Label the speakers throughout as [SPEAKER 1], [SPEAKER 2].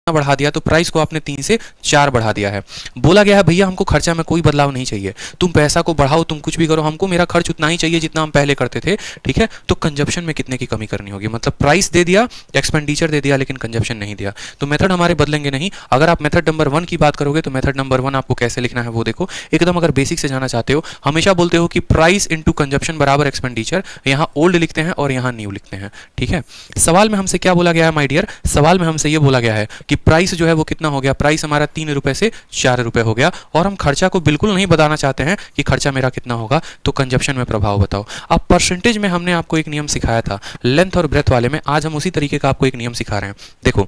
[SPEAKER 1] बढ़ा दिया तो प्राइस को आपने 3 से 4 बढ़ा दिया है। बोला गया है भैया हमको खर्चा में कोई बदलाव नहीं चाहिए, तुम पैसा को बढ़ाओ, तुम कुछ भी करो, हमको मेरा खर्च उतना ही चाहिए जितना हम पहले करते थे, ठीक है। तो कंजप्शन में कितने की कमी करनी होगी, मतलब प्राइस दे दिया, एक्सपेंडिचर दे दिया, लेकिन कंजप्शन नहीं दिया, तो मेथड हमारे बदलेंगे नहीं। अगर आप मेथड नंबर 1 की बात करोगे तो मेथड नंबर 1 आपको कैसे लिखना है वो देखो एकदम। अगर बेसिक से जाना चाहते हो, हमेशा बोलते हो कि प्राइस इंटू कंजप्शन बराबर एक्सपेंडिचर, यहाँ ओल्ड लिखते हैं और यहाँ न्यू लिखते हैं, ठीक है। सवाल में हमसे क्या बोला गया है माय डियर, सवाल में हमसे ये बोला गया है कि प्राइस जो है वो कितना हो गया, प्राइस हमारा 3 रुपए से 4 रुपए हो गया, और हम खर्चा को बिल्कुल नहीं बताना चाहते हैं कि खर्चा मेरा कितना होगा, तो कंजप्शन में प्रभाव बताओ। अब परसेंटेज में हमने आपको एक नियम सिखाया था लेंथ और ब्रेथ वाले में, आज हम उसी तरीके का आपको एक नियम सिखा रहे हैं। देखो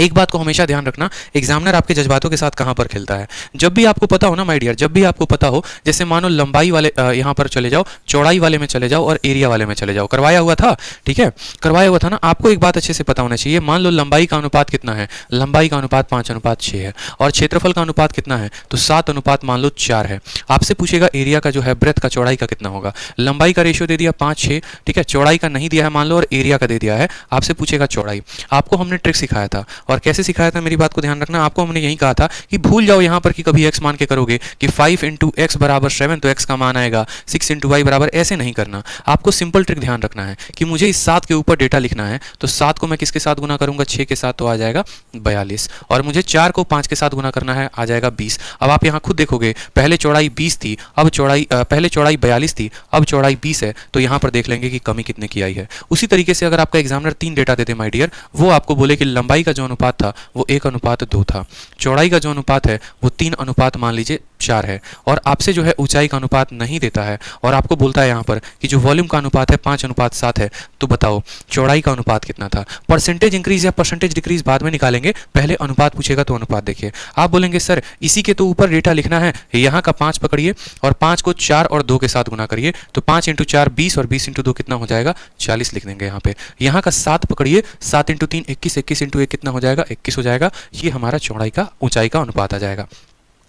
[SPEAKER 1] एक बात को हमेशा ध्यान रखना, एग्जामिनर आपके जज्बातों के साथ कहां पर खेलता है। जब भी आपको पता हो ना माय डियर, जब भी आपको पता हो, जैसे मानो लंबाई वाले यहां पर चले जाओ, चौड़ाई वाले में चले जाओ और एरिया वाले में चले जाओ, करवाया हुआ था, ठीक है, करवाया हुआ था ना। आपको एक बात अच्छे से पता होना चाहिए, मान लो लंबाई का अनुपात कितना है, लंबाई का अनुपात 5:6 है, और क्षेत्रफल का अनुपात कितना है, तो 7 मान लो 4 है। आपसे पूछेगा एरिया का जो है, ब्रेथ का, चौड़ाई का कितना होगा। लंबाई का रेशियो दे दिया 5:6, ठीक है, चौड़ाई का नहीं दिया है मान लो, और एरिया का दे दिया है। आपसे पूछेगा चौड़ाई। आपको हमने ट्रिक सिखाया था, और कैसे सिखाया था मेरी बात को ध्यान रखना। आपको हमने यही कहा था कि भूल जाओ यहां पर कि कभी x मान के करोगे कि 5 इंटू एक्स बराबर 7, तो x का मान आएगा 6 इंटू वाई बराबर, ऐसे नहीं करना। आपको सिंपल ट्रिक ध्यान रखना है कि मुझे इस 7 के ऊपर डेटा लिखना है, तो 7 को मैं किसके साथ गुना करूंगा, 6 के साथ, तो आ जाएगा 42, और मुझे 4 को 5 के साथ गुना करना है, आ जाएगा 20। अब आप यहां खुद देखोगे, पहले चौड़ाई 20 थी, अब चौड़ाई पहले चौड़ाई 42 थी, अब चौड़ाई 20 है, तो यहां पर देख लेंगे कि कमी कितने की आई है। उसी तरीके से अगर आपका एग्जामिनर 3 डेटा देते माय डियर, वो आपको बोले कि लंबाई का जो अनुपात था वो 1:2 था, चौड़ाई का जो अनुपात है वो 3 मान लीजिए 4 है, और आपसे जो है ऊंचाई का अनुपात नहीं देता है, और आपको बोलता है यहाँ पर कि जो वॉल्यूम का अनुपात है 5:7 है, तो बताओ चौड़ाई का अनुपात कितना था। परसेंटेज इंक्रीज या परसेंटेज डिक्रीज बाद में निकालेंगे, पहले अनुपात पूछेगा तो अनुपात देखिए। आप बोलेंगे सर इसी के तो ऊपर डेटा लिखना है, यहाँ का 5 पकड़िए और 5 को 4 और 2 के साथ गुना करिए, तो 5 इंटू 4 20, और 20 इंटू 2 कितना हो जाएगा, 40 लिख देंगे यहाँ पे। यहाँ का 7 पकड़िए, 7 इंटू 3 21, 21 इंटू 1 कितना हो जाएगा, 21 हो जाएगा। ये हमारा चौड़ाई का, ऊंचाई का अनुपात आ जाएगा,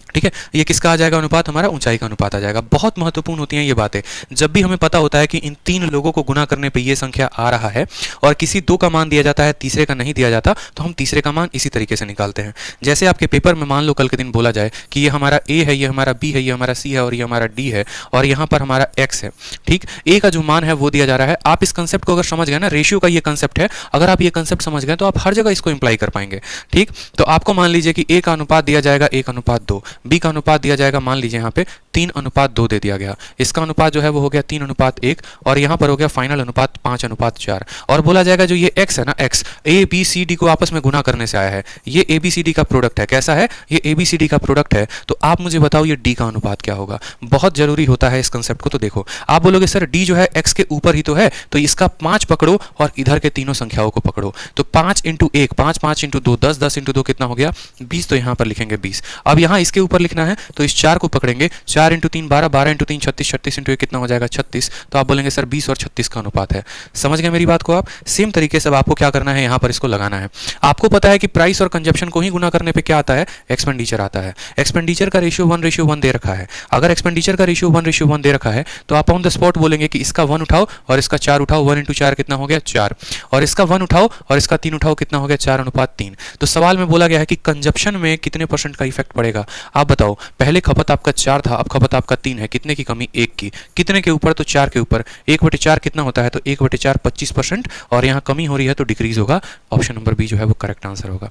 [SPEAKER 1] ठीक है। ये किसका आ जाएगा अनुपात, हमारा ऊंचाई का अनुपात आ जाएगा। बहुत महत्वपूर्ण होती हैं ये बातें। जब भी हमें पता होता है कि इन 3 लोगों को गुना करने पे ये संख्या आ रहा है, और किसी 2 का मान दिया जाता है, तीसरे का नहीं दिया जाता, तो हम तीसरे का मान इसी तरीके से निकालते हैं। जैसे आपके पेपर में मान लो कल के दिन बोला जाए कि ये हमारा ए है, ये हमारा बी है, ये हमारा सी है, और ये हमारा डी है, और यहाँ पर हमारा एक्स है, ठीक। ए का जो मान है वो दिया जा रहा है। आप इस कंसेप्ट को अगर समझ गए ना, रेशियो का ये कंसेप्ट है, अगर आप ये कंसेप्ट समझ गए तो आप हर जगह इसको इंप्लाई कर पाएंगे, ठीक। तो आपको मान लीजिए कि ए का अनुपात दिया जाएगा 1:2, बी का अनुपात दिया जाएगा मान लीजिए यहाँ पे 3:2 दे दिया गया, इसका अनुपात जो है वो हो गया 3:1, और यहाँ पर हो गया फाइनल अनुपात 5:4, और बोला जाएगा जो ये x है ना, x A B C D को आपस में गुना करने से आया है, ये ए बी सी डी का प्रोडक्ट है। कैसा है, ये ए बी सी डी का प्रोडक्ट है, तो आप मुझे बताओ ये d का अनुपात क्या होगा। बहुत जरूरी होता है इस कंसेप्ट को। तो देखो आप बोलोगे सर d जो है x के ऊपर ही तो है, तो इसका 5 पकड़ो और इधर के तीनों संख्याओं को पकड़ो, तो 5 इंटू 1 5, 5 इंटू 2 10, 10 इंटू 2 कितना हो गया 20, तो यहाँ पर लिखेंगे 20। अब यहाँ इसके ऊपर लिखना है, तो इस 4 को पकड़ेंगे, 4 इंटू 3 12, 12 इंटू 3 36, 36 इंटू 1 कितना हो जाएगा 36, तो आप बोलेंगे सर 20 और 36 का अनुपात है। समझ गए मेरी बात को आप। सेम तरीके से आपको क्या करना है, यहाँ पर इसको लगाना है। आपको पता है कि प्राइस और कंजप्शन को ही गुना करने पे क्या आता है, एक्सपेंडिचर आता है। एक्सपेंडिचर का रेशियो 1:1 दे रखा है। अगर एक्सपेंडिचर का रेशियो 1:1 दे रखा है, तो आप ऑन द स्पॉट बोलेंगे कि इसका 1 उठाओ और इसका 4 उठाओ, 1 इंटू 4 कितना हो गया 4, और इसका 1 उठाओ और इसका 3 उठाओ, कितना हो गया 4:3। तो सवाल में बोला गया है कि कंजप्शन में कितने % का इफेक्ट पड़ेगा। आप बताओ, पहले खपत आपका 4 था, अब खपत आपका 3 है, कितने की कमी 1 की, कितने के ऊपर, तो 4 के ऊपर, 1/4 कितना होता है, तो 1/4 25%, और यहाँ कमी हो रही है तो डिक्रीज होगा। ऑप्शन नंबर बी जो है वो करेक्ट आंसर होगा।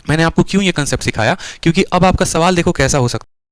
[SPEAKER 1] मैंने आपको क्यों ये कंसेप्ट सिखाया, क्योंकि अब आपका सवाल देखो कैसा हो सकता है।